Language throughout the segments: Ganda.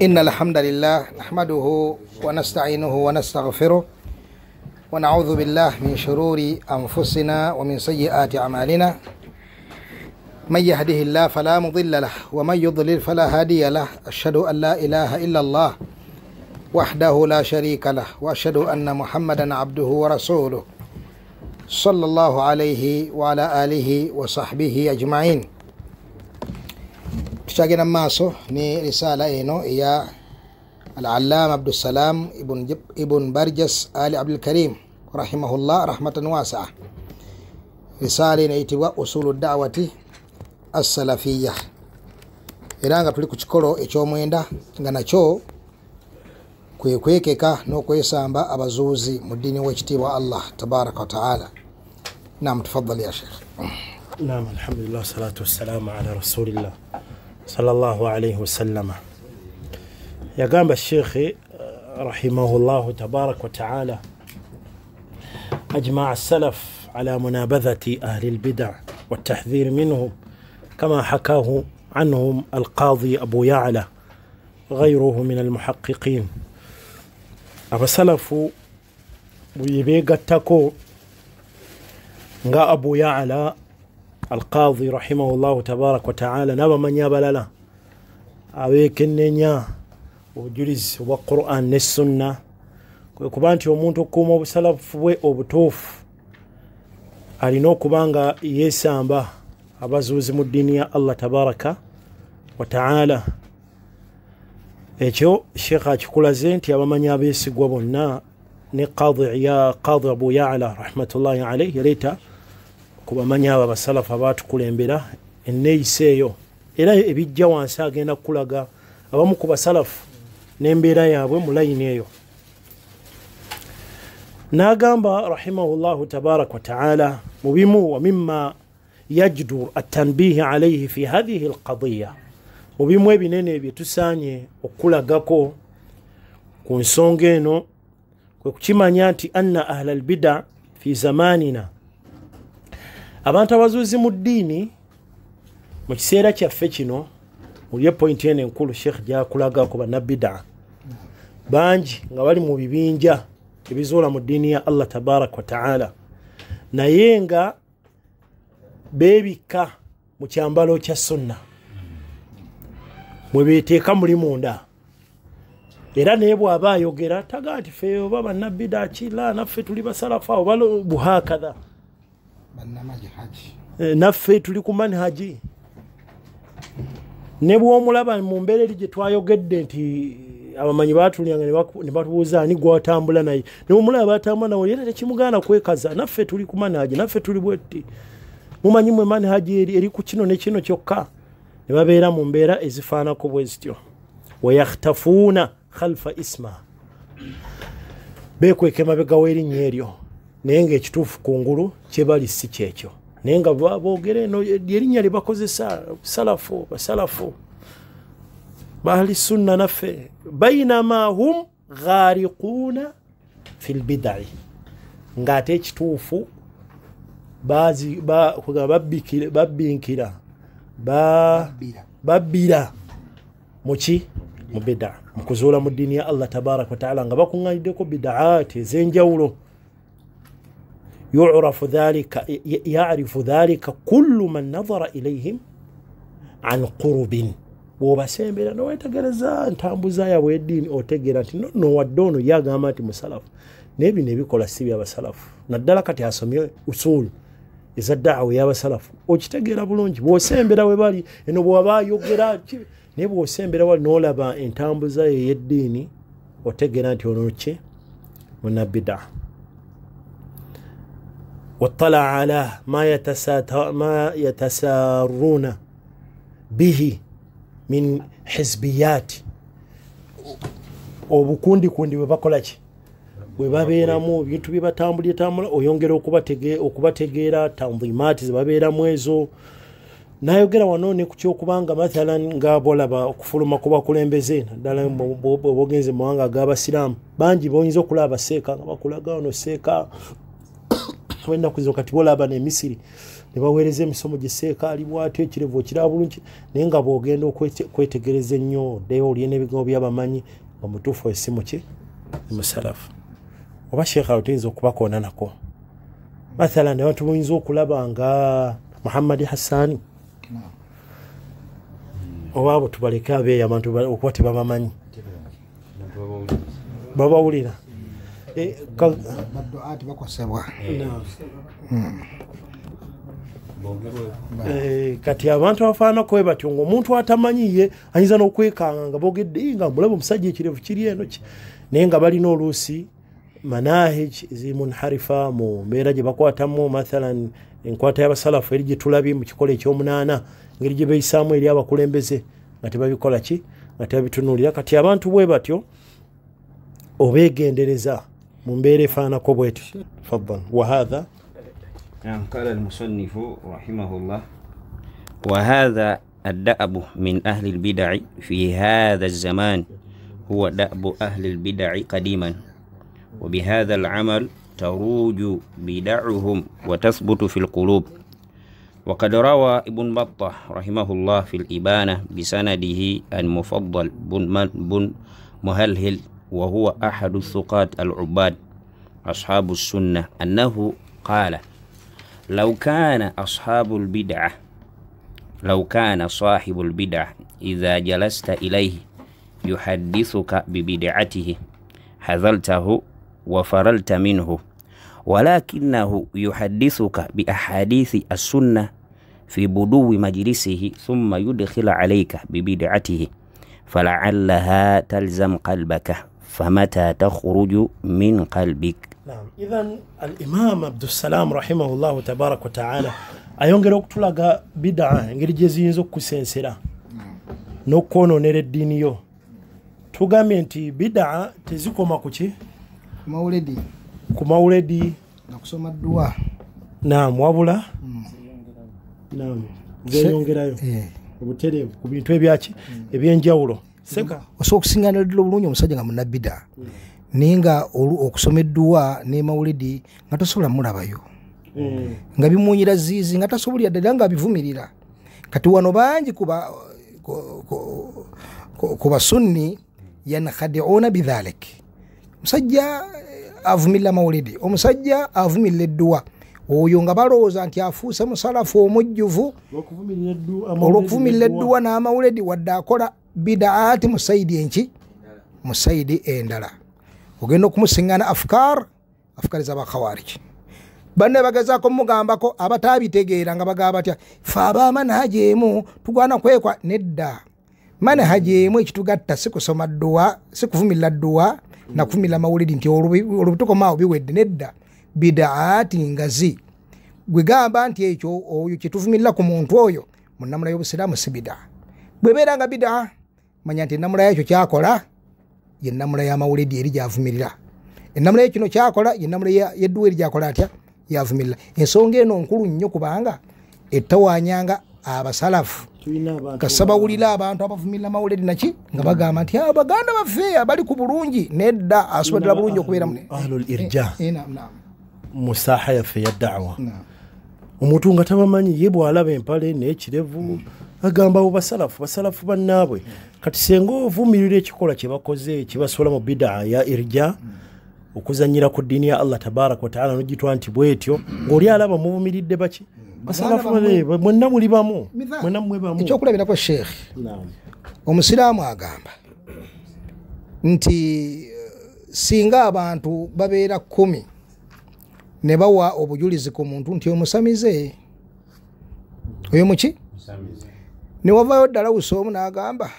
إن الحمد لله نحمده ونستعينه ونستغفره ونعوذ بالله من شرور أنفسنا ومن سيئات أعمالنا من يهده الله فلا مضل له ومن يضلل فلا هادي له أشهد أن لا إله إلا الله وحده لا شريك له وأشهد أن محمدا عبده ورسوله صلى الله عليه وعلى آله وصحبه أجمعين. تشاغنا ماسو ني رسالة إنو يا العلامة عبد السلام ابن برجس آل عبد الكريم رحمه الله رحمة واسعة. رسالة نيتوا أصول الدعوة السلفية. Iranga tuli kuchikolo ekyomwenda nga nakyo kwekeka n'okwesamba abazuuzi mu ddiini w'ekitiibwa Allah tabaraka wa taala. Naam, tafadhali ya Sheikh. Naam, alhamdulillah salatu wassalamu ala rasulillah sallallahu alayhi wasallam. Yagamba Sheikh rahimahullah tabaraka wa taala أجمع السلف على منابذة أهل البدع والتحذير منهم كما حكاه عنهم القاضي أبو يعلى غيره من المحققين. السلف يبيغتكو nga Abu Ya'la al-Qadhi rahimahullah tabarak wa ta'ala naba manyabalala abekenenya obujulizi obwa Qur'an ne Sunna kwe kuba nti omuntu okuuma obusalafu bwe obutuufu alina okubanga yesamba abazuuzi mu ddiini ya Allah tabaraka wa ta'ala. Ekyo Sheikh akikulaze nti abamanyi abeesigwa bonna ne Qadhi Abu Ya'la rahmatullahi alayhi yaleeta kubamanya abo abasalafu abaatukulembera enneeyisa eyo era ebijja wansi agenda kukulaga abamu ku basalafu n'embeera yaabwe mu layini eyo. N'agamba rahimahullahu tabaraka wa ta'ala mu bimu wa mimma yajdur at-tanbihi alayhi fi hadhihi al-qadiyya, mu bimu ebinene bye tusaanye okulagako ku nsonga eno kwe kukimanya nti anna ahla al-bid'a fi zamanina, abantu abazuuzi mu ddiini mu kiseera kyaffe kino, mulye point eno enkulu Sheikh gyakulagako bannabid'a bangi nga bali mu bibinja ebizuula mu ddiini ya Allah tabaraka wa ta'ala, naye nga beebikka mu kyambalo kya sunna mwe beeteeka muli munda. Era naye bw'aba ayogera taga nti ffe oba bannabid'a kila naffe tuli basalafu oba buhakadha naffe tuli ku manhaji. Ne bw'omulaba mu mbeera eri gye twayogedde nti abamanyi baatulyanga ne batubuuza ani gwatambula naye, ne bw'omulaba batambula nawe era tekimugaana kwekaza, naffe tuli ku manhaji, naffe tuli bwetti, mumanyi mwe manhaji eri ku kino ne kino kyokka. Ne babeera mu mbeera ezifaanako bwe zityo. Wayakhtafuuna khalfa isma, beekweka emabega w'erinnya eryo naye ng'ekituufu kungulu kye bali si kyekyo, naye nga boogera eno erinnya lye bakozesa basalafu bahali sunna naffe, bainama hum ghariquuna fi lbidai, ng'ate ekituufu babbira muki mu bid'a, mu kuzuula mu ddiini ya Allah tabaraka wa ta'ala nga bakuŋŋaaniddeko bid'aati ez'enjawulo. ya'rifu dhalika kullu man nadhara ilayhim an qurubin. Bw'obasembera n'owetegereza ntambuza yaabwe eddiini otegeera nti nno wadde ono yagamba nti musalafu, naye bino ebikola si byabasalafu. Naddala kati asomye usuulu eza da'wa y'abasalafu okitegeera bulungi. Bw'osembera we bali eno bw'aba ayogera, naye bw'osembera wali n'olaba entambuza ye y'eddiini otegeera nti ono ki munnabid'a. Wattala ala ma yatasaruna bihi min hizbiyati, obukundikundi bwe bakola ki bwe babeeramu ebintu bye batambula oyongera okubategeera tanzimaati ze babeeramu ezo. N'ayogera wano ne ku kyokubanga mathalan nga bolaba okufuluma ku bakulembeze naddala bwogenze mu mawanga ag'abasiraamu bangi boyinza okulaba seeka nga bakulaga ono seeka wennaku zo kati bolaba ne Misiri ne baweereza emisomo giseeka ali bwatyo ekirevu ekiraba bulungi naye nga bw'ogenda okwetegereza ennyo oddeyo olye n'ebigambo by'abamanyi nga mutuufu essimu ki musalafu oba sheekha otuyinza okubakoona nako mathalan abantu muyinza okulaba nga Muhammad Hassani oba abo tubaleke abeeyo abantu okuba tebabamanyi babawulira badduaati bakosebwa kati abantu abafaanako bwe batyo ng'omuntu atamanyiye ayinza n'okwekanga nga boogedde nga mulaba omusajja ekirevu kiri eno ki naye nga balina oluusi manahij zimunharifa mu mbeera gye bakwatamu mathalan enkwata y'abasalafu eri gye tulabye mu kikola ekyomunaana ngeri gye beeyisaamu eri abakulembeze nga tebabikola ki nga tebabitunuulira kati abantu bwe batyo obeegendereza mu mbeera efaanako bwetyo faddal wahadha قال المصنف رحمه الله وهذا الدأب من أهل البدع في هذا الزمان هو دأب أهل البدع قديما وبهذا العمل تروج بدعهم وتثبت في القلوب وقد روى ابن بطة رحمه الله في الإبانة بسنده المفضل بن مهلهل وهو أحد الثقات العباد أصحاب السنة أنه قال لو كان صاحب البدعة إذا جلست إليه يحدثك ببدعته حذلته وفرلت منه ولكنه يحدثك بأحاديث السنة في بدو مجلسه ثم يدخل عليك ببدعته فلعلها تلزم قلبك فمتى تخرج من قلبك. نعم إذن الإمام عبد السلام رحمه الله تبارك وتعالى ayongera okutulaga bid'a engeri gye ziyinza okusensera n'okwonoonera eddiini yo tugambye nti bid'a tezikoma ku ki ku mawuledi nakusoma dduwa naam wabula naam zeyongerayo obutereevu ku bintu ebyaki ebyenjawulo seka osobola okusingaanira ddala obulungi omusajja nga munabbida naye nga okusoma edduwa ne mawuledi nga tosobola mulabayo nga bimunyira ziizi nga tasobolera ddala nga bivumirira kati wano bangi ku basunni yankhadi'una bidhalik musajja avumirira mawulidi omusajja avumirira edduwa oyo nga balowooza nti afuuse musalafu omujjuvu olw'okuvumirira edduwa n'amawulidi wadde akola bidaati mu sayidi enki mu sayidi endala ogenda okumusiŋŋana afukar z'abakhawariji banne bagezaako mugambako abataabitegera nga bagamba batya fe abamanahaji emu tugwana kwekwa nedda manahaji emu ekitugatta si kusoma dduwa si kuvumirira dduwa na kuvumirira mawulidi nti olubutukomaawo biwedde nedda bidaati ngazi gwe gamba nti ekyo oyo kyetuvumirira ku muntu oyo mu nnamula y'obusiraamu si bida bwebeera nga bida manya nti ennamula yakyo kyakola ye nnamula y'amawulidi eri gyavumirira ennamula ye kino kyakola ye nnamula y'edduwa eri gyakola atya yavumirira ensonga eno nkulu nnyo kubanga etawanyanga abasalafu kasa bawulira abantu abavumirira mawulidi naki nga bagamba nti abaganda baffe abali ku bulungi nedda asobodera bulungi okubeera ahlul irja mu saaha yaffe ya da'wa omuntu nga tabamanyi ye bw'alaba empale n'ekirevu agamba abo basalafu bannaabwe kati senga ovumirira ekikola kye bakoze kibasobola mu bid'a ya irja okuzanyira ku ddiini ya Allah tabaraka wa taala nogitwa nti bwetyo ng'oli alaba muvumiridde baki basalafu mwenna muli bamu mwenna mmwe bamu ekyokulabirako sheekh omusiraamu agamba nti singa abantu babeera 10 ne bawa obujulizi ku muntu nti omusamize oyo muki ne wavayo ddala usoomu n'agamba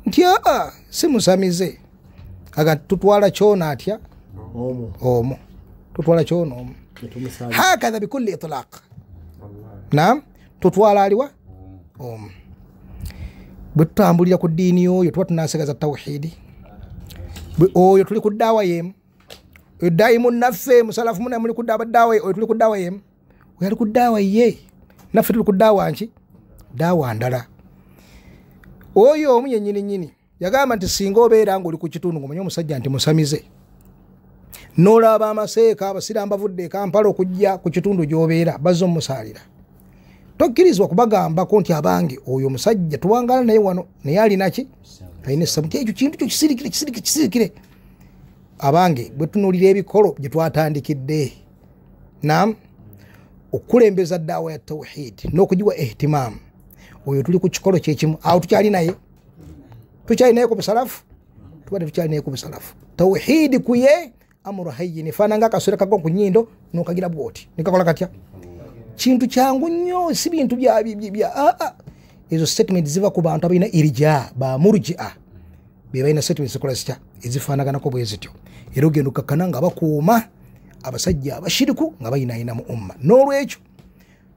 nti si musamize aga tutwala kyona atya omu tutwala kyona omu hakadha bikulli itlaq naam tutwala aliwa omu bwe tutambulira ku ddiini oyo tuba tunasigaza tawhidi oyo tuli ku ddaawa yemu daimu naffe musalafu muna muli ku ddaawa oyo tuli ku ddaawa yemu oyo ali ku ddaawa ye naffe tuli ku ddaawa nki ddaawa ndala oyo omu yennyini nnyini yagamba nti singa obeera ng'oli ku kitundu ng'omanya omusajja nti musamize n'olaba amaseeka abasiraamu bavudde e Kampala okujja ku kitundu gy'obeera bazze omusaalira, tokkirizibwa kubagambako nti abange oyo omusajja tuwangala naye wano naye alina ki, alina essamu, ekyo kintu kyo kisirikire. Abange bwe tunuulira ebikolo gye twatandikidde, naam, okulembeza ddaawa ya tawhid n'okugiwa ihtimaamu, oyo tuli ku kikolo kyekimu. Awo tukyali naye ku busalafu, tubadde tukyali naye ku busalafu. Tawhid kuye amuru hayyin, faana nga akaswera kagwa ku nnyindo n'okagira bwoti nikakola katya. Kintu kyangu nnyo, si bintu bya ezo statement ziva ku bantu abalina irja ba murji'a, be balina statement zikola zitya ezifaanaganako bwe zityo. Era ogenda okakkana nga bakuuma abasajja abashiriku nga bayinaayina mu umma. N'olwekyo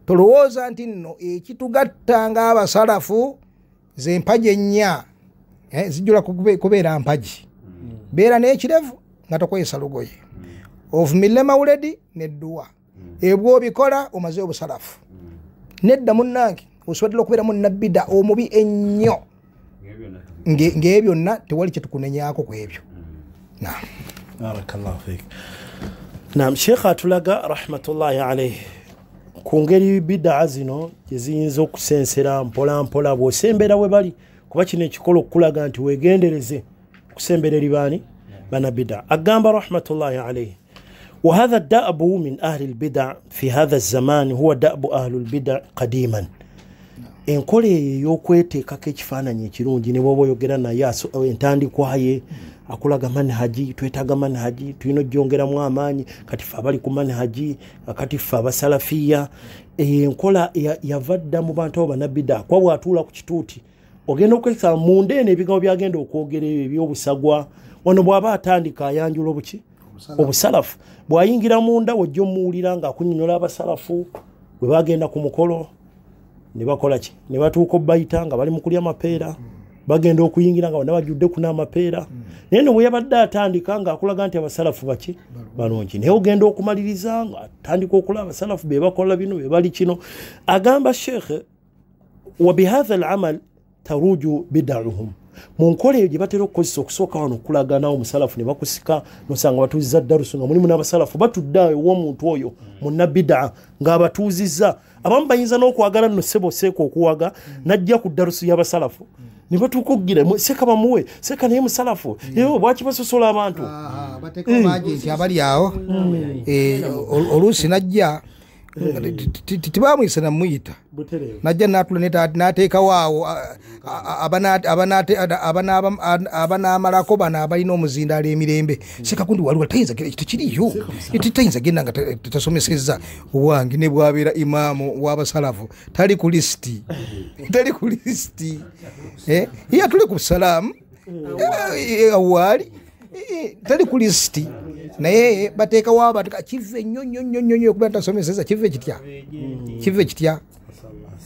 tolowooza nti nno ekitugatta ng'abasalafu ze mpagi ennya zijjula kubeera mpagi. Beera n'ekirevu nga tokwesa lugoye, ovumille mawuledi n'edduwa, ebwo obikola omaze obusalafu. Nedda munnange osobola okubeera munnabida omubi ennyo, ng'ebyo byonna tewali kye tukunenyaako ku ebyo. Naam. Barakallahu fik. Naam, Sheikh atulaga rahmatullahi alayhi ku ngeri bid'a zino gye ziyinza okusensera mpola mpola bw'osembera we bali, kuba kino ekikola okulaga nti weegendereze okusembera eri baani bana bid'a. Agamba rahmatullahi alayhi وهذا الدأب من أهل البدع في هذا الزمان هو دأب أهل البدع قديما. Enkole y'okweteekako ekifaananyi ekirungi ne bw'oba oyogera naye entandikwaye akulaga manhaji, twetaaga manhaji, tulina ogyongeramu amaanyi, kati ffe abali ku manhaji, kati ffe abasalafiya. Enkola yava dda mu bantu abo bannabida, kwa bw'atuula ku kituuti ogenda okwesa munda eno ebigambo byagenda okwogera ebyobusagwa. Wano bw'aba atandika ayanjula obuki obusalafu, bw'ayingira munda wajja omuwulira ng'akunnyonnyola abasalafu bwe bagenda ku mukolo ne bakola ki, ne batuuka obbayita nga bali mu kulya mapeera, bagenda okuyingira nga bonna bajjudde kuna amapeera. Naye no bwe yabadde atandika ng'akulaga nti abasalafu baki balungi, naye ogenda okumaliriza nga atandika okulaba abasalafu be bakola bino be bali kino. Agamba Sheikh wa bihadha al-amal taruju bid'uhum, mu nkola eyo gye batera okukozesa okusooka wano okulaga nawo omusalafu ne bakusika nosanga batuuzizza darusu nga mulimu n'abasalafu batudde awo ew'omuntu oyo munnabid'a ng'abatuuzizza. Abamu bayinza n'okwagala nno ssebo seeka okuwaga najja ku darusu y'abasalafu ne batuuka okugira seeka bamuwe seeka naye musalafu bwaki basosola abantu bateekawo agenti abali awo. Oluusi najja tibamuyise namuyita, najja natula nateekawo awo abanaamalako bano abalina omuzindaalo emirembe. Seeka kundi waliwo tayinza tekiriyo tayinza genda nga tasomesezza owange ne bwabeera imaamu w'abasalafu tali ku lisiti, tali ku lisiti. Ye atule ku salaamu awaali tali ku lisiti, naye bateekawo abantu kive nnyo okuba tasomeseza kive kitya.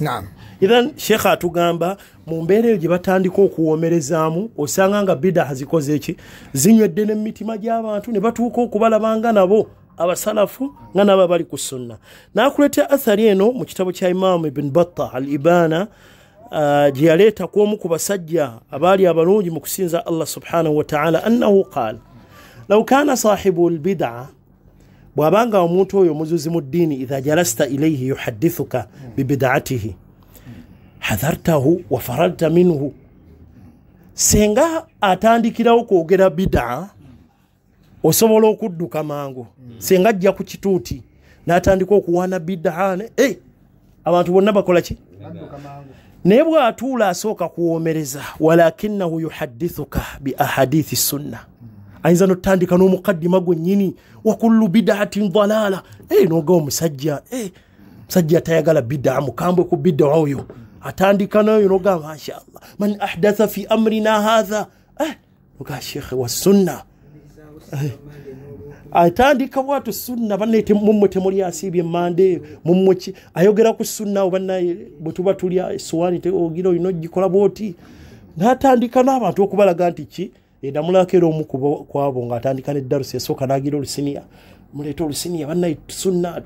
Naam. Idhan Sheikh atugamba mu mbeera eyo gye batandika okuwoomerezaamu osanga nga bid'a zikoze eki zinywedde n'emitima gy'abantu ne batuuka okubalabanga nabo abasalafu nga nabo bali ku sunna. N'akuleeta athari eno mu kitabo kya Imam Ibn Battah al-Ibana gye yaleeta ku omu ku basajja abaali abalungi mu kusinza Allah subhanahu wa ta'ala annahu qaala law kana sahibu al-bid'a, bw'abanga omuntu oyo omuzuzi mu ddiini idha jalasta ilayhi yuhaddithuka bibid'atihi hadhartahu wa faralta minhu, senga atandikirawo kwogera bid'a osobola okudduka mangu. Senga ajja ku kituuti n'atandika okuwaana bid'a abantu bonna bakola ki? Naye bw'atuula asooka kuwoomereza walakinahu yuhaddithuka bi ahadithi sunna, ayinza n'otandika n'omukaddima gwennyini wa kullu bid'atin dalaala. N'oga omusajja musajja tayagala bid'a, mukambwe ku bid'a oyo atandika nayo n'oga mashaallah man ahdatha fi amrina hadha noga Sheikh wa sunna atandika bwatu sunna banete mumwe temuli asibye mande mumwe ayogera ku sunna obanaye bwetuba tulya suwani te ogira ino gikola boti n'atandika n'abantu okubalaga nti ki edamulakero omukubo kwabo ng'atandika ne darusi esooka n'agira olusinia muleeta olusinia banaye sunna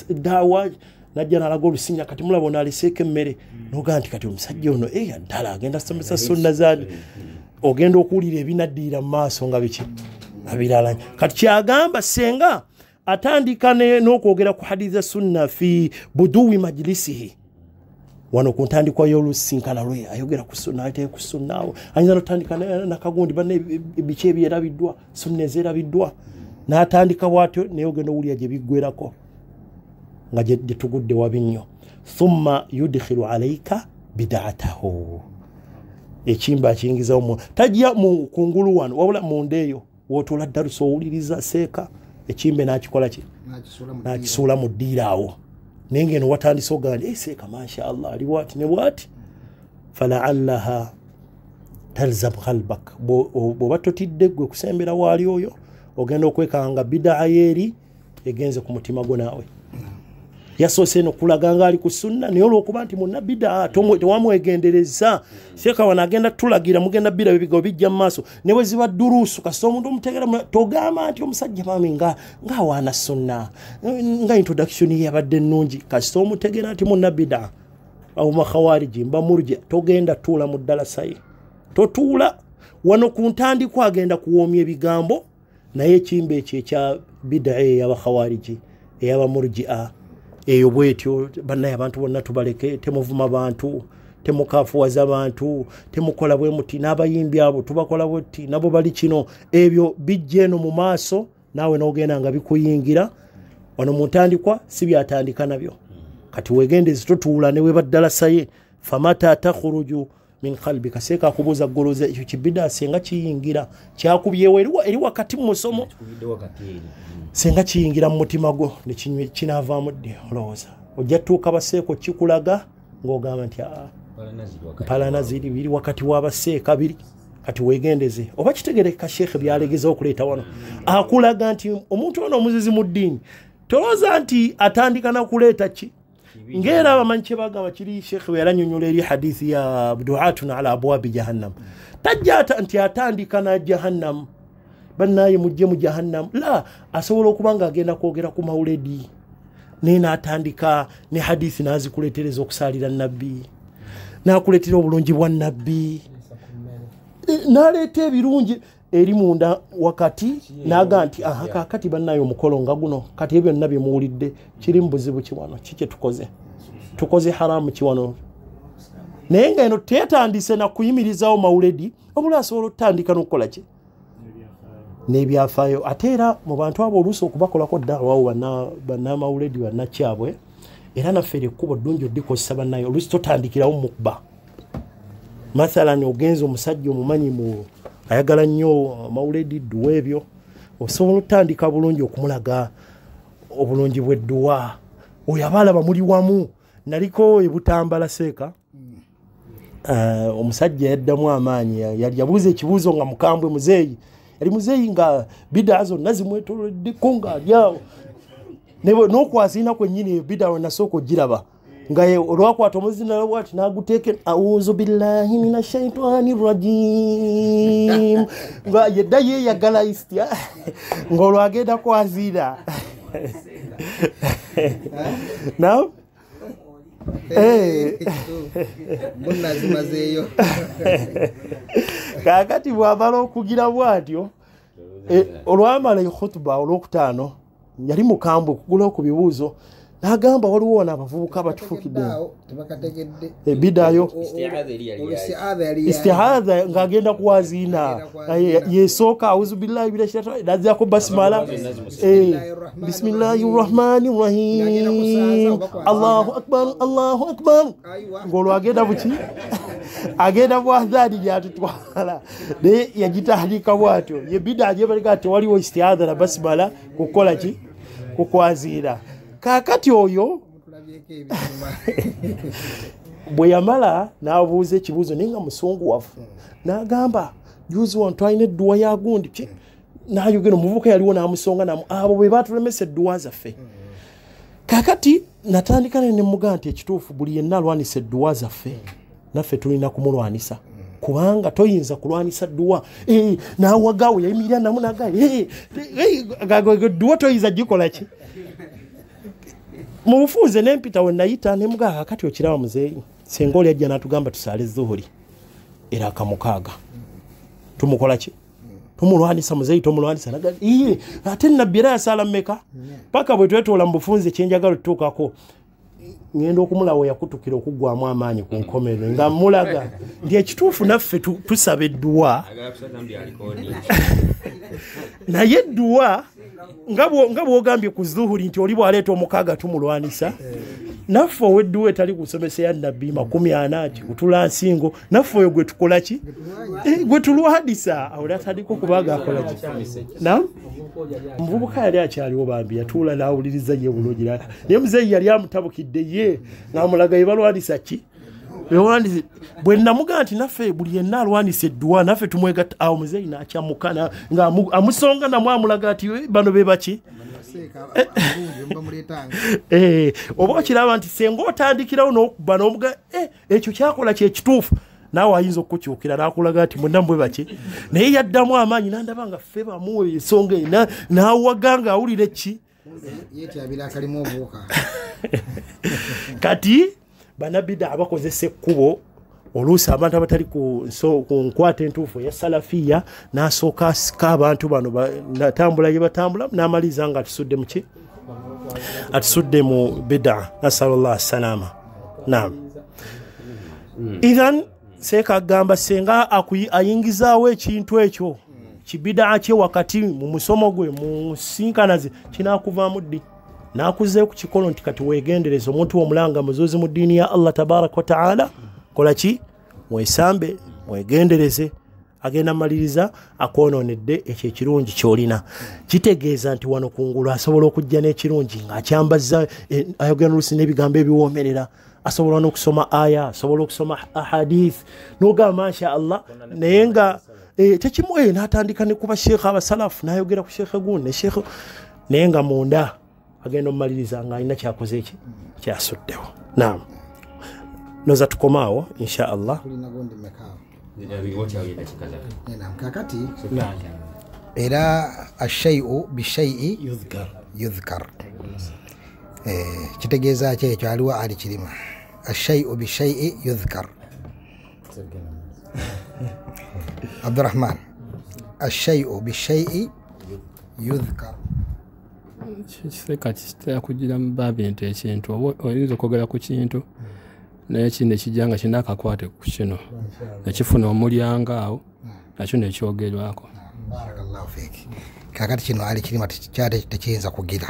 dawa najja n'alaga olusinia kati mulabona aliseeko emmere noga nti kati omusajja ono ddala agenda somesa sunna zaani ogenda okuwulira ebinaddiira mu maaso nga biki abirala kati kyagamba senga atandika n'okwogera ku haditha sunna fi buduwi majlisihi wano ku ntandikwa y'olusinkana lwe ayogera ku sunna ate ku sunna awo ayinza n'otandika nakagundi banne biki ebyerabiddwa sunna ezerabiddwa n'atandika bw'atyo naye ogenda owulira gye biggwerako nga gye tugudde wabi nnyo thumma yudkhilu alaika bid'atahu ekimba akiyingizawo tajja mu kungulu wano wabula munda eyo wotoola daruso owuliriza seeka ekimbe n'akikola ki n'akisuula mu ddiira awo naye ngeno watandise ogamba seeka mashaallah ali bwati ne bwati falaallaha talzam qalbak bw'oba totidde gwe kusembera waali oyo ogenda okwekanga bidaa yeeri egenze ku mutima gwo naawe yasoose no kulaga nga ali ku sunna naye olw'okuba nti munna bidaa tewamwegendereza seeka wano agenda tulagira mugenda bida bibigawo bijja mu maaso ne bwe ziba duruusu kasita omuntu omutegera togamba nti omusajja maami ng'awaana sunna nga introduction ye yabadde ennungi kasita omutegera nti munna bidaa awo makhawariji mba murje togenda tuula mu ddalasa ye totuula wano ku ntandikwa agenda kuwoomya ebigambo naye ekimba ekyo ekya bidaa ey'abakhawariji ey'abamurji'a eyo bwetyo bannaye abantu bonna tubaleke temuvuma bantu temukafuwaza bantu temukola bwe muti n'abayimbi abo tubakola bwetti nabo bali kino ebyo bijja eno mu maaso naawe n'ogenda nga bikuyingira wano mu ntandikwa si byatandika nabyo kati wegendezi totuula ne webaddalasa ye famata takhruju min qalbika seeka akubuuza goloza ekyo kibida senga kiyingira kyakubyewo eri wakati mu musomo senga kiyingira mu mutima gwo kinaavaamu ddi olowooza ojja tuuka baseeko kikulaga ng'ogamba nti mpalana ziri biri wakati w'abaseeka biri kati wegendeze oba kitegereka sheekhe byalegeza okuleeta wano akulaga nti omuntu ono omuzizi mu ddiini tolowooza nti atandika nakuleeta ki ngera abamanyi kye bagamba kiri sheekhe we yaranyonnyola eri hadithi ya duatun ala abwabi jahannam tajja nti atandika na jahannam bannaye mujje mu jahannam la asobola okuba nga agenda kwogera ku mawuledi naye n'atandika ne hadithi n'azikuleetereza okusaalira nabbi n'akuleetera obulungi bwa nabbi n'aleeta ebirungi eri munda wakati n'aga nti kakati bannaye omukolo nga guno kati ebyo byonna bye muwulidde kiri mu buzibu kiwano kikye tukoze haramu kiwano naye nga eno teetandise na kuyimirizawo mawuledi obula asobola okutandika n'okukola ki n'ebyafaayo ate era mu bantu abo oluusi okubakolako ddaawawo bannamawuledi bannakyabwe era naffe ekkubo ddungi oddikozesa bannaye oluusi totandikirawo mukba mathalan ogenza omusajja omumanyi mu ayagala nnyo mawuledi dduwa ebyo osobola otandika bulungi okumulaga obulungi bw'edduwa oyo abaalaba muli wamu naliko ebutambala seeka omusajja yaddamu amaanyi yali yabuuza ekibuuzo nga mukambwe muzeeyi yali muzeeyi nga bidaa zonna zimwetoloddeko ng'alyawo n'okwasiina kwennyini bidaa we nasooka ogiraba nga olwakwata omuzina bwati n'aguteeke auzu billahi mina shaitani rajim nga yedda yeeyagala istya ng'olwagenda kwazira naam kakati bwamala okugira bwatyo olwamala ekhutuba olwokutaano yali mukambwe okugulawo ku bibuuzo n'agamba waliwo wano abavubuka batufukidde ebidayo istihadha ng'agenda kuwaziina yesooka auzu billahi mina shaitani nazako basimala bismillahi rrahmani rrahim allahu akbar ng'olwo agenda buki agenda bwazani gyatutwala naye yagitandika bwatyo ye bida gyebaleka tewaliwo istihadha na basimala kukola ki kukwaziira kakati oyo bwe yamala n'abuuza ekibuuzo naye nga musunguwavu n'agamba juzi wano twalina edduwa ya gundi n'ayogera omuvubuka yaliwo n'amusonga namu abo bwe batulemesa edduwa zaffe kakati natandika ne mugamba nti ekituufu buli yenna alwanisa edduwa zaffe naffe tulina kumulwanisa kubanga toyinza kulwanisa dduwa n'awagaawo yayimirira namu n'agamba dduwa toyinza gikola ki mu bufuuze n'empita we nayita ne mugamba kakati okiraba muzeeyi senga oli ajja n'atugamba tusaale zuhuri era akamukaaga tumukola ki tomulwanisa muzeyi tomulwanisa naga iye ate nabbira yasala mmeka paka bwe twetoola mu bufunze kyenjagala tutuukako ngenda okumulawo yakutukira okuggwamu amaanyi ku nkomerero nga mulaga ndi ekituufu naffe tusaba edduwa naye edduwa nga bwogambye ku zuhuri nti oli bwaleeta omukaaga tumulwanisa naffe owedduwa etali kusomesa ya nabbi 40 kutula nsingo naffe oyo gwe tukola ki gwe tulwadisa awoli atandika okubaga akola ki nam omuvubuka yali akyaliwo bambi yatuula n'awuliriza ye bulungi naye muzeeyi yali amutabukidde ye ng'amulaga ye balwanisa ki bwe namugaa nti naffe buli yenna alwanisa edduwa naffe tumwegatta awo muzeeyi n'akyamuka nga amusonga namwe amulaga ati bano be baki oba okiraba nti senga otandikirawo n'okuba n'omuga ekyo kyakola kyekituufu naawe ayinza okukukyukira n'akulaga nti mwenna bwe baki naye yaddamu amaanyi n'andaba nga ffe bamuwe ensonga eyo n'awaga nga awulira eki kati banabida abakozesa ekkubo oluusi abantu abatali ku nkwata entuufu eya salafiya n'asooka asika abantu bano batambula ye batambula n'amaliza nga atusudde mu ki atusudde mu bida nasalullah salama naam idhan seeka agamba senga ayingizaawo ekintu ekyo kibidaa kye wakati mu musomo gwe mu nsinkanaze kinaakuvaamu ddi n'akuzeeyo ku kikolo nti kati weegendereza omuntu omulanga muzuuzi mu ddiini ya Allah tabaraka wa ta'ala kola ki mwesambe mwegendereze agenda maliriza akoononedde ekyo ekirungi kyolina kitegeeza nti wano kungulu asobola okujja n'ekirungi ng'akyambazza ayogera oluusi n'ebigambo ebiwoomerera asobola n'okusoma aya asobola okusoma ahadith n'ogamba masha Allah naye nga tekimu n'atandika ne kuba sheekha abasalafu n'ayogera ku sheekhe gundi ne sheekhe naye nga munda agenda omumaliriza nga alina kyakoze eki kyasuddewo naam noza tukomaawo insha Allah kakati era ashai'u bishai'i yudhkar kitegeeza ki ekyo aliwo ali kirima ashai'u bishai'i yudhkar Abdurrahman ashai'u bishai'i yudhkar kiseka kitera kugira mu babintu ekintu oyinza okwogera ku kintu naye kino ekijjanga kina akakwate ku kino nekifuna omulyango awo nakyo nekyogerwako kakati kino ali kirima kyate tekiyinza kugira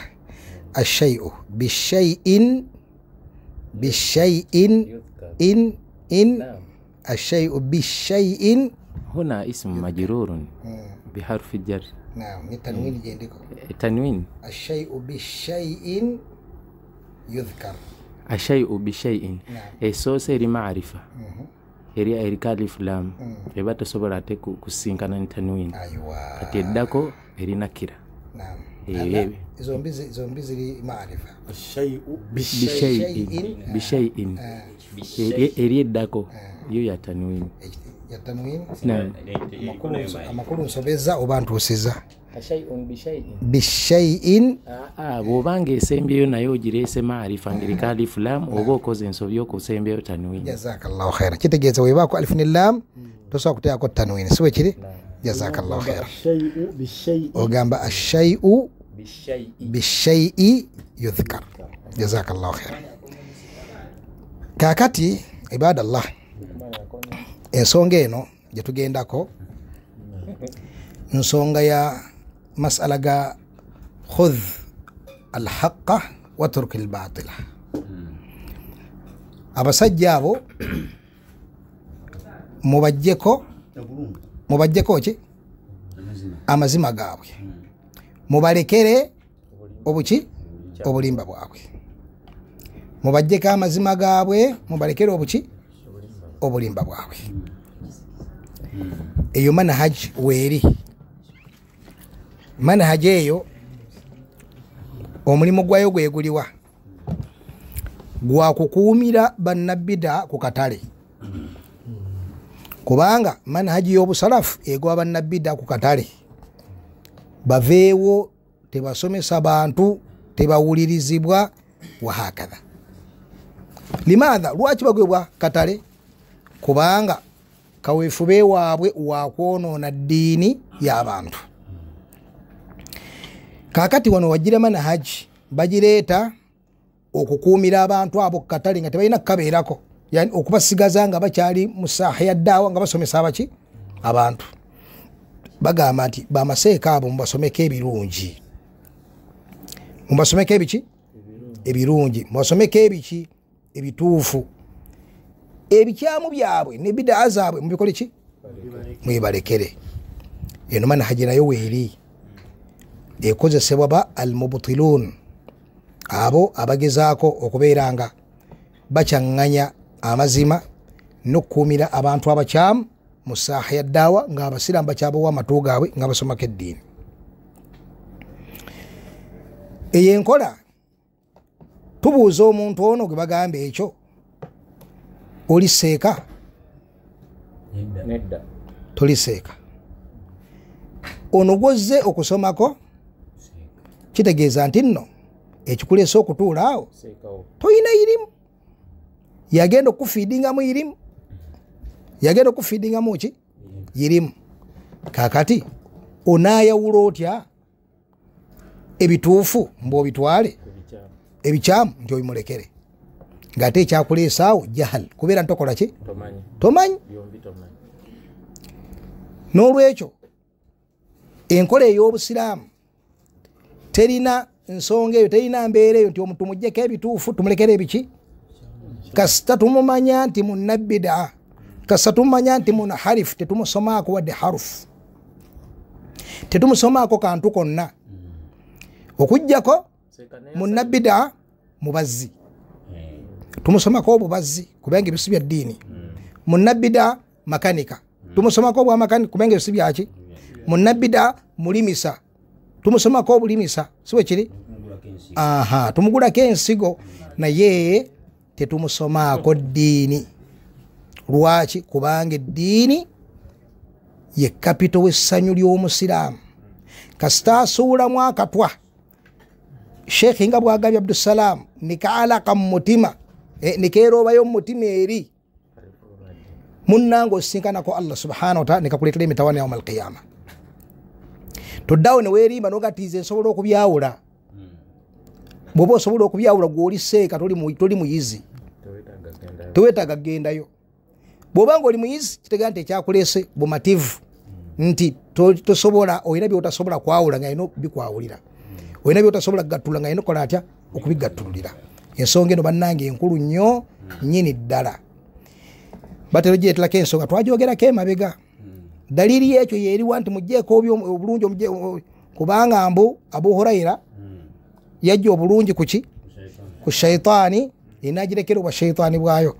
ashai'u bishai'in in ashai'u bishai'in هنا اسم مجرور بحرف الجر نعم التنوين جندكم التنوين الشيء بالشيء يذكر الشيء بشيء eso seri maarifa eri erikali fulam ebata sobola te kusinkana ni tanwin aywa kati eddako eri nakira naam zombi ziri maarifa ashai'u bishai'in eri eddako yo ya tanwin amakulu nsobeza oba ntuusiza bishai'in bw'obanga esembyeyo naye ogireese maarifa ngirika alifu lam oba okoze ensobi okusembyeyo tanwin jazakallahu khaira kitegeeza webaako alifu ne lam tosobola kuteekako tanwin siwe kiri jazakallahu khaira ogamba ashai'u bishai'i yudhkar jazakallahu khaira kakati ibadallah ensonga eno gyetugendako nsonga ya masala ga khudh alhaqa waturk albatila abasajja abo mubajjeko ki amazima gaabwe mubalekere obuki obulimba bwabwe mubajjeko amazima gaabwe mubalekere obuki obulimba bwabwe eyo manhaj weeri manhaj eyo omulimu gwayo gweguliwa gwakukuumira bannabida ku katale kubanga manhaji y'obusalafu egwa bannabida ku katale baveewo tebasomesa bantu tebawulirizibwa wahakadha limaadha lwaki bagwebwa katale kubanga kaweefube waabwe wakwonoona ddiini y'abantu. Kaakati wano wagira manhaji bagireeta okukuumira abantu abo ku katale nga tebalina kukabeerako, yani okubasigaza nga bakyali mu saaha ya ddaawa nga basomesa abaki abantu. Bagamba nti bamaseeka abo mubasomeko ebirungi, mubasomeko ebiki ebirungi, mubasomeko ebiki ebituufu, ebikyamu byabwe ne bidaa zaabwe mubikole ki mwibalekere. Eno manhaji nayo weeri ekozesebwa ba almubtilun, abo abagezaako okubeera nga bakyaŋŋanya amazima n'okukuumira abantu abakyamu mu saaha ya ddaawa nga abasiraamu bakyabawa amatu gaabwe nga basomako eddiini. Eyo enkola tubuuza omuntu ono gwe bagamba ekyo, oli seeka? Nedda. Toli seeka. Ono gwozze okusomako kitegeeza nti nno ekikuleesa okutuula awo toyina irimu, yagenda okufiidingamu irimu, yagenda okufiidingamu ki irimu. Kaakati onaayawula otya ebituufu mb'obitwale, ebikyamu nti obimulekere, ng'ate ekyakuleesa awo jahal, kubeera ntokola ki tomanyi. N'olwekyo enkola ey'obusiraamu terina nsonga eyo, terina mbeera eyo nti omuntu muggyeko ebituufu tumulekere ebiki. Kasita tumumanya nti munnabbidaa, kasita tumumanya nti munharifu, tetumusomaako wadde harufu, tetumusomaako kantu konna okuggyako munnabbidaa mubazzi, tumusomako obubazzi kubanga ebisu bya ddiini. Munnabbidaa makanika, tumusomako obwamakanika kubanga ebisu byaki. Munnabbidaa mulimisa, tumusomako obulimisa, siwe kiri. Tumugulako ensigo naye tetumusomaako ddiini. Lwaki? Kubanga eddiini ye kapito w'essanyu ly'omusiraamu. Kasita asuulamu akatwa, sheekhi nga bwagambye Abdussalaamu, nikaalaka mu mutima, nikeeroobayo mu mutima eri munnange osinkanako Allah subhanahu wa ta'ala nekakuleetera emitawaana yawma alqiyama. Toddaawo ne weerimba n'ogatiiza nsobola okubyawula. Bw'oba osobola okubyawula gw'oli seeka, toli muyizi, teweetaaga kgendayo. Bw'oba nga oli muyizi kitegeeza nti ekyakuleese bumativu, nti tosobola, olina by'otasobola kwawula nga alina bikwawulira, olina by'otasobola kugattulula nga alina okukola atya okubigattululira. Ensonga eno bannange enkulu nnyo nnyini ddala. Batero gyereterako ensonga twagyogerako emabega. Daliri y'ekyo yeeriwa nti mugjeeko obulungi kubanga mbu Abu Huraira yajja obulungi kuki ku shaitaani, enagirekera obwa shaitaani bwayo.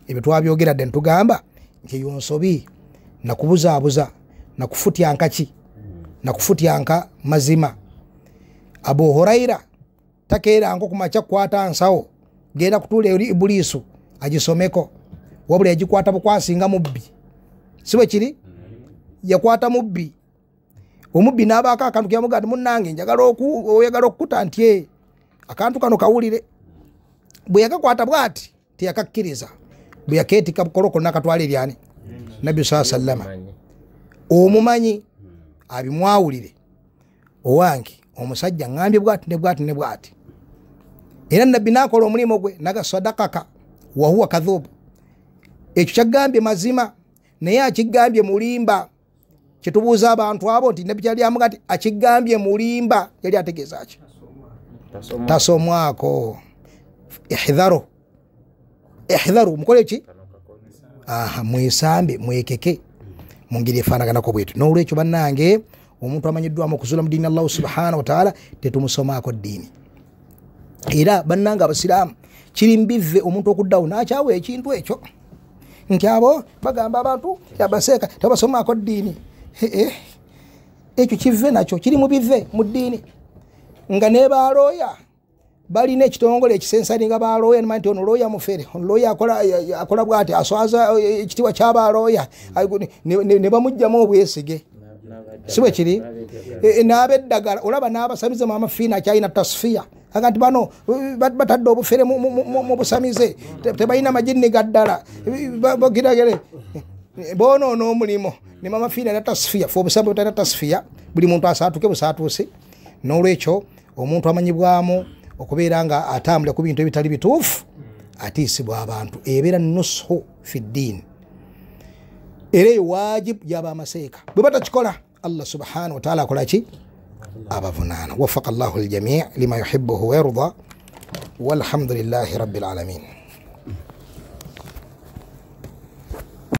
Ebyo twabyogeradde ntugamba nti eyo nsobi, nakubuzaabuza, nakufutyanka ki, nakufutyanka mazima. Abu Huraira takeeranko kumakya kukwata nsawo genda kutuula eri Ibuliisu agisomeko, wabula yagikwata bukwasinga mubbi, siwe kiri. Yakwata mubbi, omubbi n'abaako akantu kyamugaa nti munnange oyagala okukuta nti akantu kano kawulire. Bwe yakakwata bw'ati teyakakkiriza, bwe yakeetika bukoloko nakatwala eryani Nabbi sallama omumanyi abimwawulire, owange omusajja ngambye bw'ati ne bw'ati ne bw'ati. Era Nabbi n'akola omulimu gwe naga sadakaka wa huwa kadhubu, ekyo kyagambye mazima naye akigambye mulimba. Kyetubuuza abantu abo nti Nabbi kyali amuga nti akigambye mulimba, yali ategeeza ki? Tasomwako. Ihdharu mukole ki? Mwesambe, mwekeke mu ngeri efaanaganako bwetyo. N'olwekyo bannange, omuntu amanyiddwamu okuzuula mu ddiini Allah subhanahu wa ta'ala tetumusomaako ddiini. Era bannange abasiraamu kiri mbivve omuntu okuddawo n'akyawa ekintu ekyo nti abo bagamba abantu yabaseeka tebasomaako ddiini. Ekyo kive nakyo kiri mu bive mu ddiini. Nga ne balooya balina ekitongole ekisensalinga balooya, nimanyi nti ono looya mufere, ono looya akola bw'ati, aswaza ekitiibwa ky'abalooya, ne bamugjamu obwesige, si bwe kiri. N'abeddagala olaba n'abasamize mu amafiina akyalina tasfiya, aga nti bano batadde obufere mu busamize, tebalina majinni gaddala bagiragere. bono no mulimo ne mama fina na tasfiya fo busambo ta tasfiya buli muntu asatuke busatuse nolwecho omuntu amanyibwamo okubeera nga atambula ku bintu ebitali bituufu atiisibwa abantu ebeera nusu fi ddin era wajib yaba amaseeka bwe batakikola Allah subhanahu wa ta'ala akolaki abavunaana wafaqa Allahu aljami' lima yuhibbuhu wa yarda walhamdulillahi rabbil alamin.